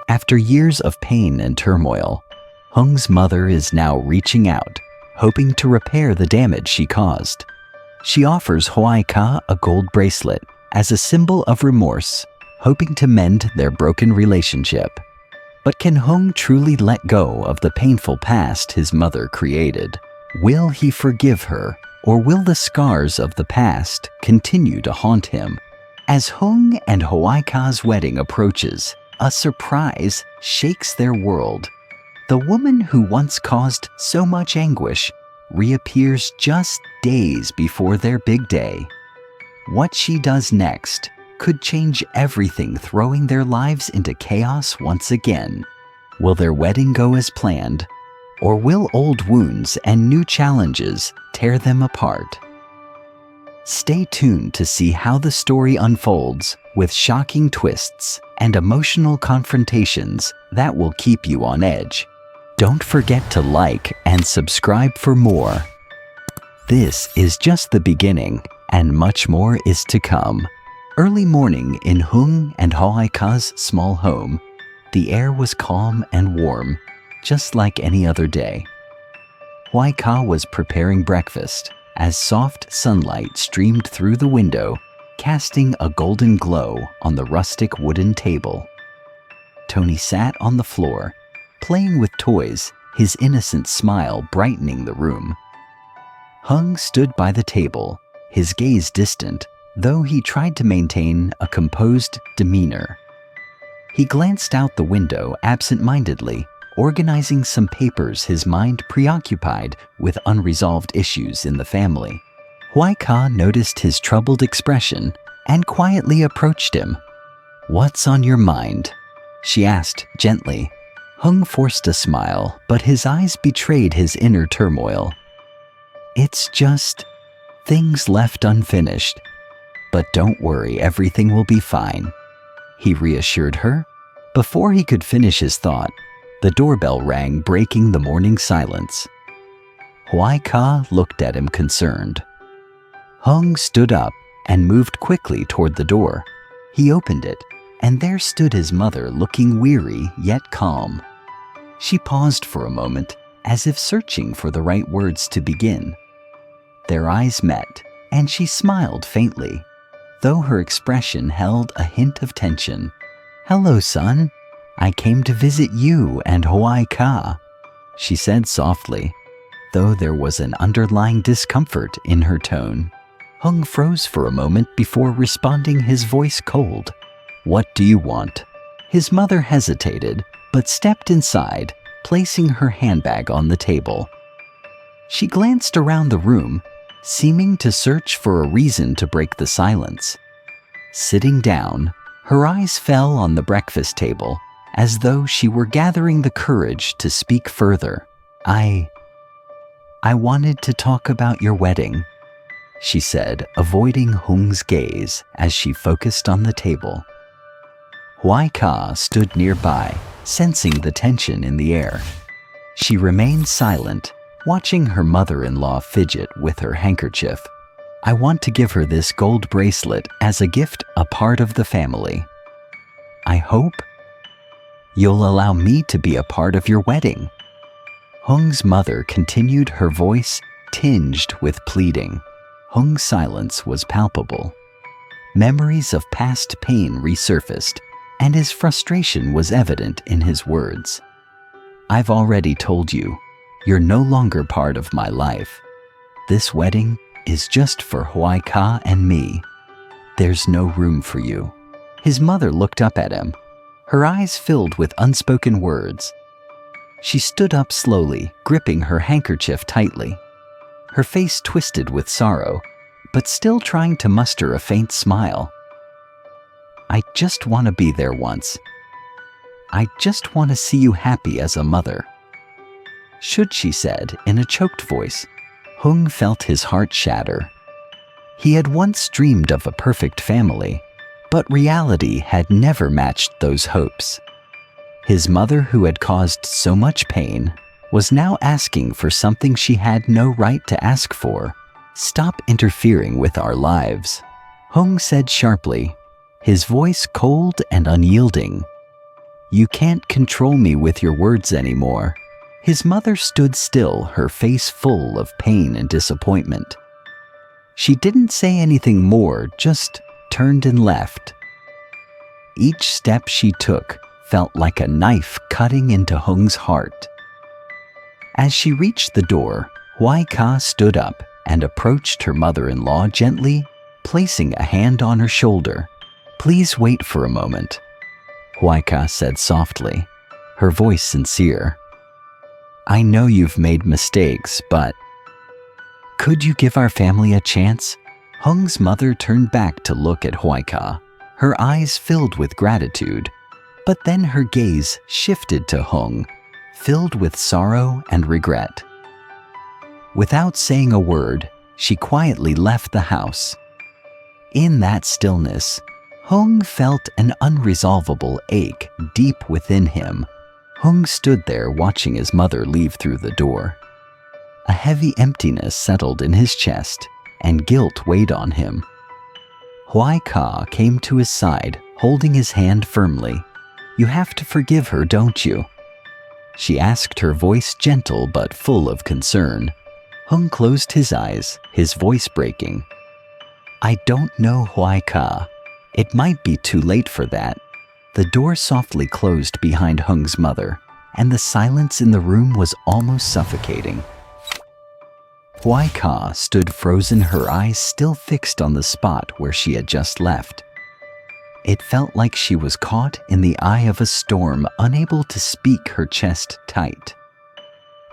After years of pain and turmoil, Hung's mother is now reaching out, hoping to repair the damage she caused. She offers Hoai Ca a gold bracelet as a symbol of remorse, hoping to mend their broken relationship. But can Hung truly let go of the painful past his mother created? Will he forgive her, or will the scars of the past continue to haunt him? As Hung and Hoai Ca's wedding approaches, a surprise shakes their world. The woman who once caused so much anguish reappears just days before their big day. What she does next could change everything, throwing their lives into chaos once again. Will their wedding go as planned, or will old wounds and new challenges tear them apart? Stay tuned to see how the story unfolds, with shocking twists and emotional confrontations that will keep you on edge. Don't forget to like and subscribe for more. This is just the beginning, and much more is to come. Early morning in Hung and Hoai Ca's small home. The air was calm and warm, just like any other day. Hoai Ca was preparing breakfast as soft sunlight streamed through the window, casting a golden glow on the rustic wooden table. Tony sat on the floor, playing with toys, his innocent smile brightening the room. Hung stood by the table, his gaze distant, though he tried to maintain a composed demeanor. He glanced out the window absent-mindedly, organizing some papers, his mind preoccupied with unresolved issues in the family. Hoai Ca noticed his troubled expression and quietly approached him. "What's on your mind?" she asked gently. Hung forced a smile, but his eyes betrayed his inner turmoil. "It's just things left unfinished. But don't worry, everything will be fine," he reassured her. Before he could finish his thought, the doorbell rang, breaking the morning silence. Hoai Ca looked at him concerned. Hung stood up and moved quickly toward the door. He opened it, and there stood his mother, looking weary yet calm. She paused for a moment, as if searching for the right words to begin. Their eyes met, and she smiled faintly, though her expression held a hint of tension. "Hello, son. I came to visit you and Hoai Ca," she said softly, though there was an underlying discomfort in her tone. Hung froze for a moment before responding, his voice cold. "What do you want?" His mother hesitated, but stepped inside, placing her handbag on the table. She glanced around the room, seeming to search for a reason to break the silence. Sitting down, her eyes fell on the breakfast table, as though she were gathering the courage to speak further. I wanted to talk about your wedding," she said, avoiding Hung's gaze as she focused on the table. Hoai Ca stood nearby, sensing the tension in the air. She remained silent, watching her mother-in-law fidget with her handkerchief. "I want to give her this gold bracelet as a gift, a part of the family. I hope you'll allow me to be a part of your wedding." Hung's mother continued, her voice tinged with pleading. Hung's silence was palpable. Memories of past pain resurfaced, and his frustration was evident in his words. "I've already told you, you're no longer part of my life. This wedding is just for Hoai Ca and me. There's no room for you." His mother looked up at him, her eyes filled with unspoken words. She stood up slowly, gripping her handkerchief tightly. Her face twisted with sorrow, but still trying to muster a faint smile. "I just want to be there once. I just want to see you happy as a mother." "Should," she said in a choked voice. Hung felt his heart shatter. He had once dreamed of a perfect family, but reality had never matched those hopes. His mother, who had caused so much pain, was now asking for something she had no right to ask for. "Stop interfering with our lives," Hung said sharply, his voice cold and unyielding. You can't control me with your words anymore." His mother stood still, her face full of pain and disappointment. She didn't say anything more, just turned and left. Each step she took felt like a knife cutting into Hung's heart. As she reached the door, Hoai Ca stood up and approached her mother-in-law gently, placing a hand on her shoulder. "Please wait for a moment," Hoai Ca said softly, her voice sincere. "I know you've made mistakes, but could you give our family a chance?" Hung's mother turned back to look at Hoai Ca, her eyes filled with gratitude, but then her gaze shifted to Hung, filled with sorrow and regret. Without saying a word, she quietly left the house. In that stillness, Hung felt an unresolvable ache deep within him. Hung stood there watching his mother leave through the door. A heavy emptiness settled in his chest, and guilt weighed on him. Hoai Ca came to his side, holding his hand firmly. "You have to forgive her, don't you?" she asked, her voice gentle but full of concern. Hung closed his eyes, his voice breaking. "I don't know, Hoai Ca. It might be too late for that." The door softly closed behind Hung's mother, and the silence in the room was almost suffocating. Hoai Ca stood frozen, her eyes still fixed on the spot where she had just left. It felt like she was caught in the eye of a storm, unable to speak, her chest tight.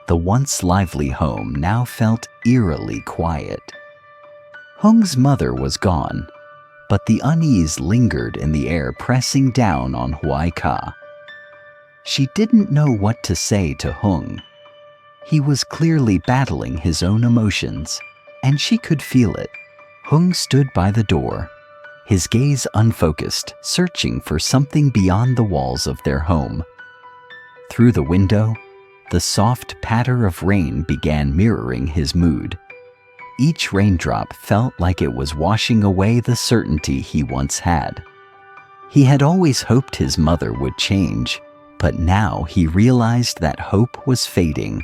The once lively home now felt eerily quiet. Hung's mother was gone, but the unease lingered in the air, pressing down on Hoai Ca. She didn't know what to say to Hung. He was clearly battling his own emotions, and she could feel it. Hung stood by the door, his gaze unfocused, searching for something beyond the walls of their home. Through the window, the soft patter of rain began mirroring his mood. Each raindrop felt like it was washing away the certainty he once had. He had always hoped his mother would change, but now he realized that hope was fading.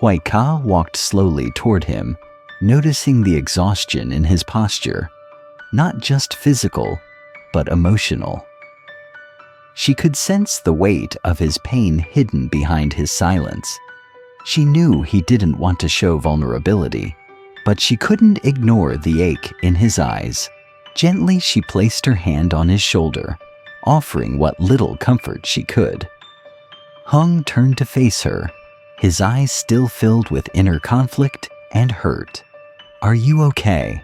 Hoai Ca walked slowly toward him, noticing the exhaustion in his posture, not just physical, but emotional. She could sense the weight of his pain hidden behind his silence. She knew he didn't want to show vulnerability, but she couldn't ignore the ache in his eyes. Gently, she placed her hand on his shoulder, offering what little comfort she could. Hung turned to face her, his eyes still filled with inner conflict and hurt. "Are you okay?"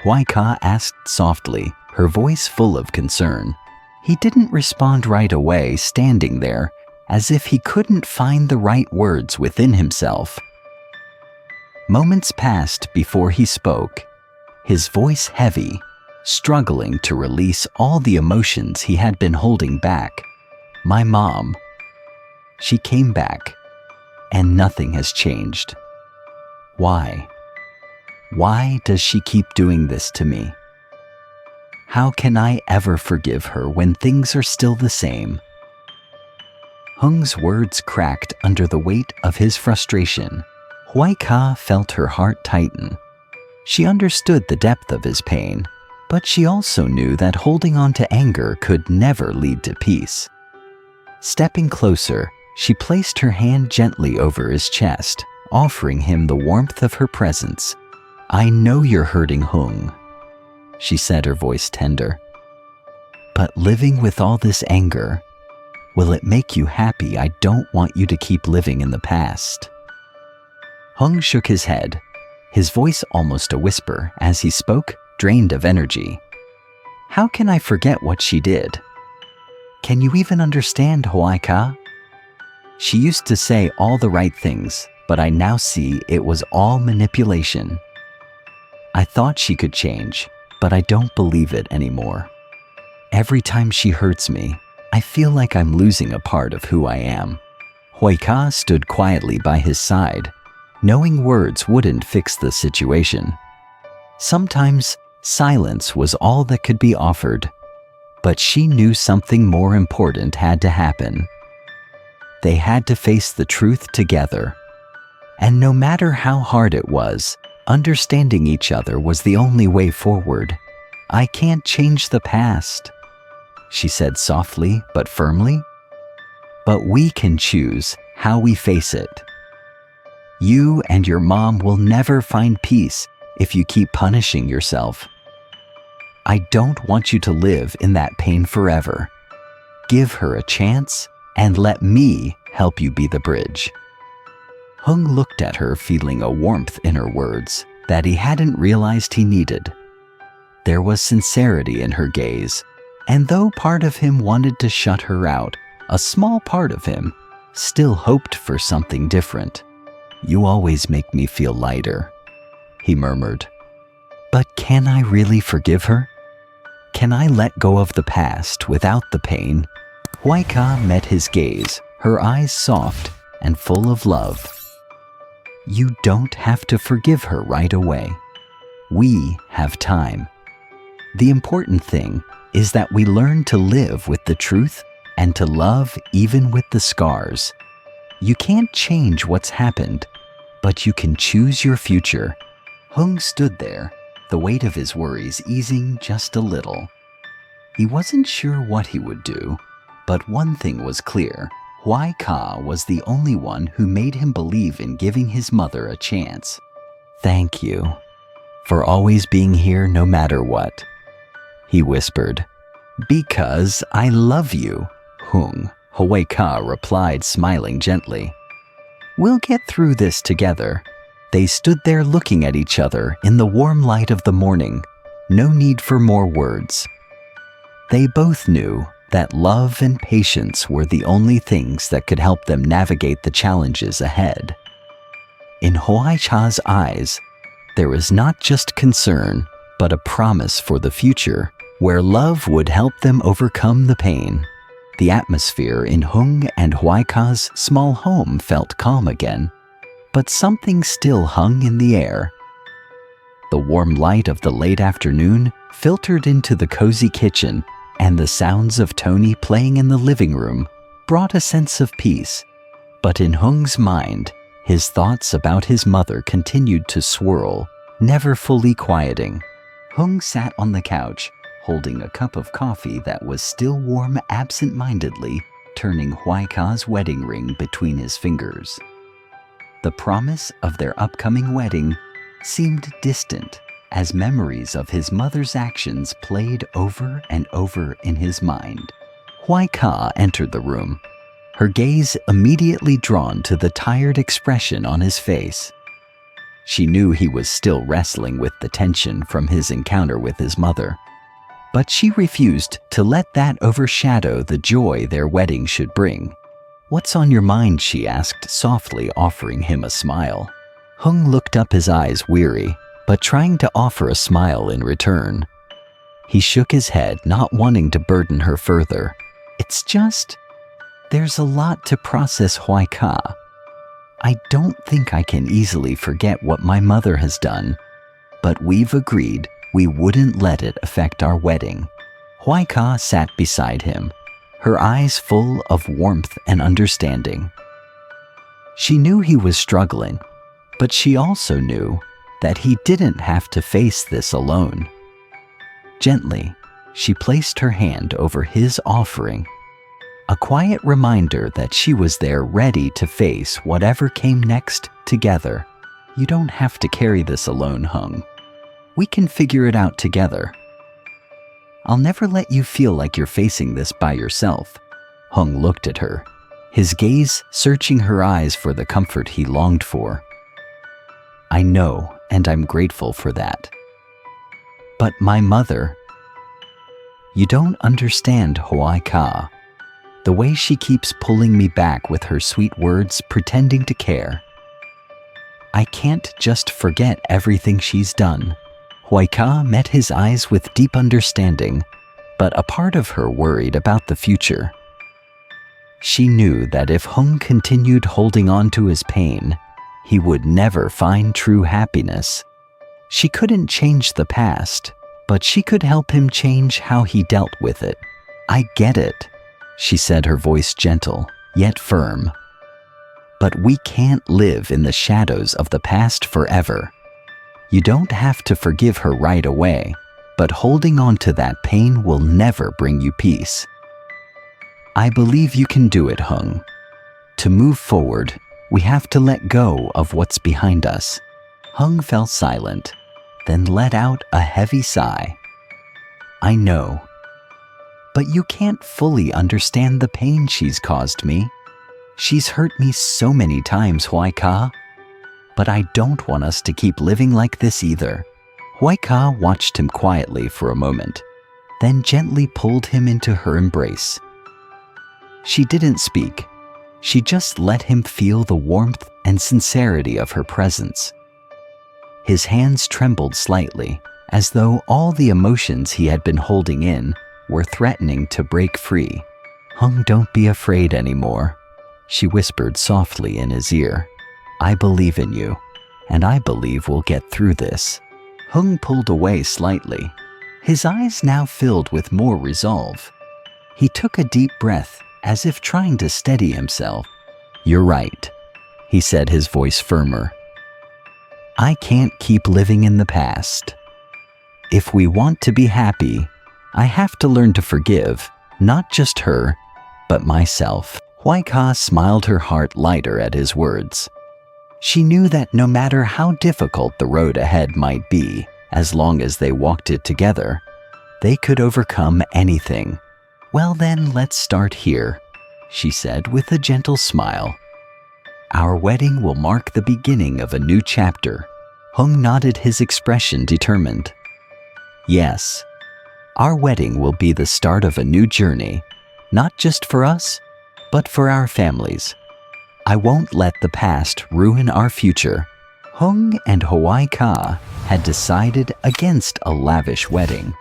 Hoai Ca asked softly, her voice full of concern. He didn't respond right away, standing there, as if he couldn't find the right words within himself. Moments passed before he spoke, his voice heavy, struggling to release all the emotions he had been holding back. "My mom. She came back, and nothing has changed. Why? Why does she keep doing this to me? How can I ever forgive her when things are still the same?" Hung's words cracked under the weight of his frustration. Hoai Ca felt her heart tighten. She understood the depth of his pain, but she also knew that holding on to anger could never lead to peace. Stepping closer, she placed her hand gently over his chest, offering him the warmth of her presence. "I know you're hurting, Hung," she said, her voice tender. "But living with all this anger, will it make you happy? I don't want you to keep living in the past." Hung shook his head, his voice almost a whisper as he spoke, drained of energy. "How can I forget what she did? Can you even understand, Hoai Ca? She used to say all the right things, but I now see it was all manipulation. I thought she could change, but I don't believe it anymore. Every time she hurts me, I feel like I'm losing a part of who I am." Hoai Ca stood quietly by his side, knowing words wouldn't fix the situation. Sometimes silence was all that could be offered. But she knew something more important had to happen. They had to face the truth together. And no matter how hard it was, understanding each other was the only way forward. "I can't change the past," she said softly but firmly. "But we can choose how we face it. You and your mom will never find peace if you keep punishing yourself. I don't want you to live in that pain forever. Give her a chance and let me help you be the bridge." Hung looked at her, feeling a warmth in her words that he hadn't realized he needed. There was sincerity in her gaze, and though part of him wanted to shut her out, a small part of him still hoped for something different. "You always make me feel lighter," he murmured. "But can I really forgive her? Can I let go of the past without the pain?" Hoai Ca met his gaze, her eyes soft and full of love. "You don't have to forgive her right away. We have time. The important thing is that we learn to live with the truth and to love even with the scars. You can't change what's happened, but you can choose your future." Hung stood there, the weight of his worries easing just a little. He wasn't sure what he would do, but one thing was clear. Hoai Ca was the only one who made him believe in giving his mother a chance. "Thank you for always being here no matter what," he whispered. "Because I love you," Hung, Hoai Ca replied, smiling gently. "We'll get through this together." They stood there looking at each other in the warm light of the morning. No need for more words. They both knew that love and patience were the only things that could help them navigate the challenges ahead. In Hoai Ca's eyes, there was not just concern, but a promise for the future, where love would help them overcome the pain. The atmosphere in Hung and Hoai Ca's small home felt calm again, but something still hung in the air. The warm light of the late afternoon filtered into the cozy kitchen, and the sounds of Tony playing in the living room brought a sense of peace. But in Hung's mind, his thoughts about his mother continued to swirl, never fully quieting. Hung sat on the couch, holding a cup of coffee that was still warm absent-mindedly, turning Hoai Ca's wedding ring between his fingers. The promise of their upcoming wedding seemed distant, as memories of his mother's actions played over and over in his mind. Hoai Ca entered the room, her gaze immediately drawn to the tired expression on his face. She knew he was still wrestling with the tension from his encounter with his mother, but she refused to let that overshadow the joy their wedding should bring. "What's on your mind?" she asked softly, offering him a smile. Hung looked up, his eyes weary, but trying to offer a smile in return. He shook his head, not wanting to burden her further. "It's just, there's a lot to process, Hoai Ca. I don't think I can easily forget what my mother has done, but we've agreed we wouldn't let it affect our wedding." Hoai Ca sat beside him, her eyes full of warmth and understanding. She knew he was struggling, but she also knew that he didn't have to face this alone. Gently, she placed her hand over his offering, a quiet reminder that she was there ready to face whatever came next together. "You don't have to carry this alone, Hung. We can figure it out together. I'll never let you feel like you're facing this by yourself." Hung looked at her, his gaze searching her eyes for the comfort he longed for. "I know, and I'm grateful for that. But my mother..." "You don't understand, Hoai Ca. The way she keeps pulling me back with her sweet words, pretending to care. I can't just forget everything she's done." Hoai Ca met his eyes with deep understanding, but a part of her worried about the future. She knew that if Hung continued holding on to his pain, he would never find true happiness. She couldn't change the past, but she could help him change how he dealt with it. I get it, she said, her voice gentle, yet firm. But we can't live in the shadows of the past forever. You don't have to forgive her right away, but holding on to that pain will never bring you peace. I believe you can do it, Hung. To move forward, we have to let go of what's behind us. Hung fell silent, then let out a heavy sigh. I know. But you can't fully understand the pain she's caused me. She's hurt me so many times, Hoai Ca. But I don't want us to keep living like this either. Hoai Ca watched him quietly for a moment, then gently pulled him into her embrace. She didn't speak. She just let him feel the warmth and sincerity of her presence. His hands trembled slightly, as though all the emotions he had been holding in were threatening to break free. Hung, don't be afraid anymore, she whispered softly in his ear. I believe in you, and I believe we'll get through this. Hung pulled away slightly, his eyes now filled with more resolve. He took a deep breath, as if trying to steady himself. You're right, he said, his voice firmer. I can't keep living in the past. If we want to be happy, I have to learn to forgive, not just her, but myself. Hoai Ca smiled, her heart lighter at his words. She knew that no matter how difficult the road ahead might be, as long as they walked it together, they could overcome anything. Well then, let's start here, she said with a gentle smile. Our wedding will mark the beginning of a new chapter. Hung nodded, his expression determined. Yes, our wedding will be the start of a new journey, not just for us, but for our families. I won't let the past ruin our future. Hung and Hoai Ca had decided against a lavish wedding.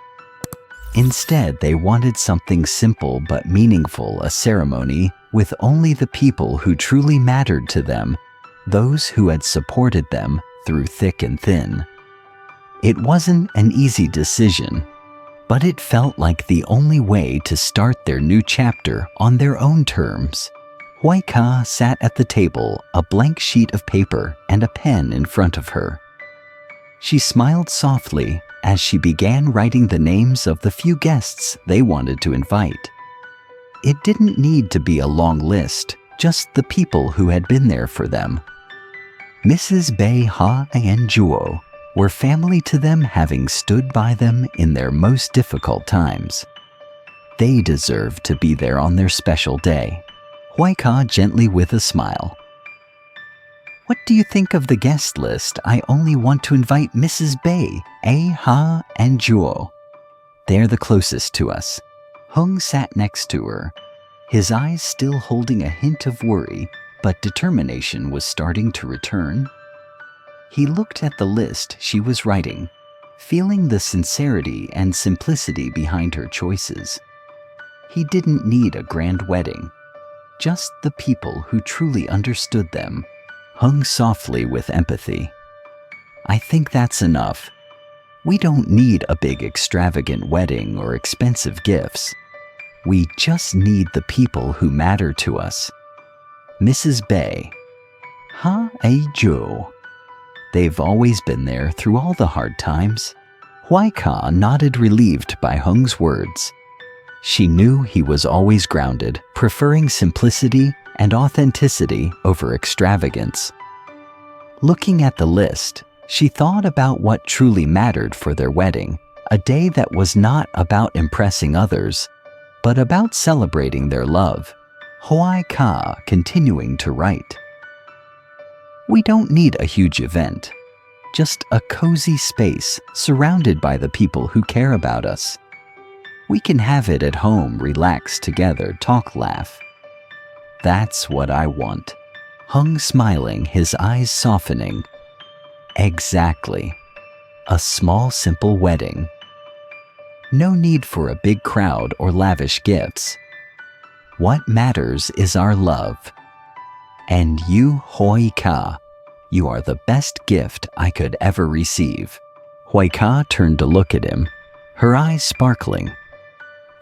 Instead, they wanted something simple but meaningful, a ceremony with only the people who truly mattered to them, those who had supported them through thick and thin. It wasn't an easy decision, but it felt like the only way to start their new chapter on their own terms. Hoai Ca sat at the table, a blank sheet of paper and a pen in front of her. She smiled softly as she began writing the names of the few guests they wanted to invite. It didn't need to be a long list, just the people who had been there for them. Mrs. Ly Hoai and Juo were family to them, having stood by them in their most difficult times. They deserved to be there on their special day. Hoai Ca gently with a smile. What do you think of the guest list? I only want to invite Mrs. Ly Hoai and Juo. They're the closest to us. Hung sat next to her, his eyes still holding a hint of worry, but determination was starting to return. He looked at the list she was writing, feeling the sincerity and simplicity behind her choices. He didn't need a grand wedding, just the people who truly understood them. Hung softly with empathy. I think that's enough. We don't need a big extravagant wedding or expensive gifts. We just need the people who matter to us. Mrs. Ly Hoai Juo. They've always been there through all the hard times. Hoai Ca nodded, relieved by Hung's words. She knew he was always grounded, preferring simplicity and authenticity over extravagance. Looking at the list, she thought about what truly mattered for their wedding, a day that was not about impressing others, but about celebrating their love. Hoai Ca continuing to write. We don't need a huge event, just a cozy space surrounded by the people who care about us. We can have it at home, relax together, talk, laugh. That's what I want. Hung smiling, his eyes softening. Exactly. A small, simple wedding. No need for a big crowd or lavish gifts. What matters is our love. And you, Hoai Ca, you are the best gift I could ever receive. Hoai Ca turned to look at him, her eyes sparkling.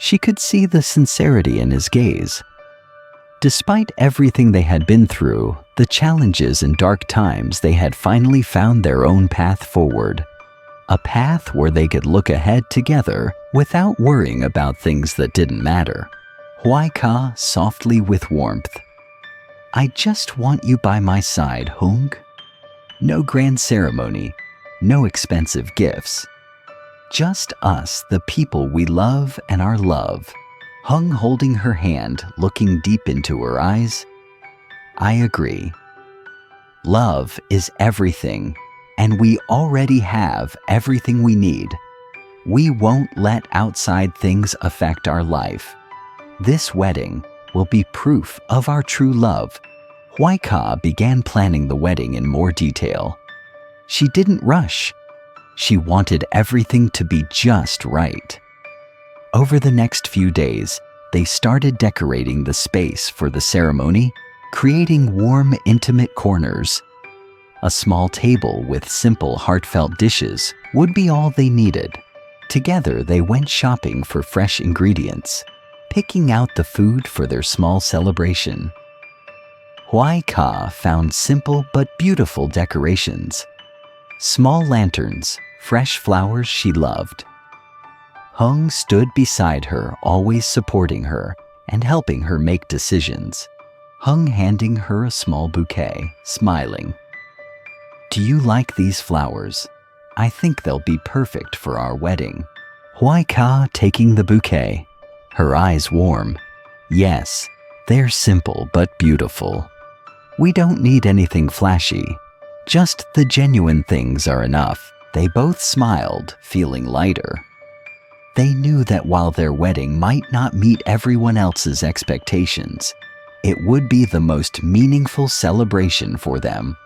She could see the sincerity in his gaze. Despite everything they had been through, the challenges and dark times, they had finally found their own path forward. A path where they could look ahead together without worrying about things that didn't matter. Hoai Ca softly with warmth. I just want you by my side, Hung. No grand ceremony, no expensive gifts. Just us, the people we love and our love. Hung holding her hand, looking deep into her eyes. I agree. Love is everything, and we already have everything we need. We won't let outside things affect our life. This wedding will be proof of our true love. Hoai Ca began planning the wedding in more detail. She didn't rush. She wanted everything to be just right. Over the next few days, they started decorating the space for the ceremony, creating warm, intimate corners. A small table with simple, heartfelt dishes would be all they needed. Together, they went shopping for fresh ingredients, picking out the food for their small celebration. Hoai Ca found simple but beautiful decorations. Small lanterns, fresh flowers she loved. Hung stood beside her, always supporting her and helping her make decisions. Hung handing her a small bouquet, smiling. Do you like these flowers? I think they'll be perfect for our wedding. Hoai Ca taking the bouquet, her eyes warm. Yes, they're simple but beautiful. We don't need anything flashy. Just the genuine things are enough. They both smiled, feeling lighter. They knew that while their wedding might not meet everyone else's expectations, it would be the most meaningful celebration for them.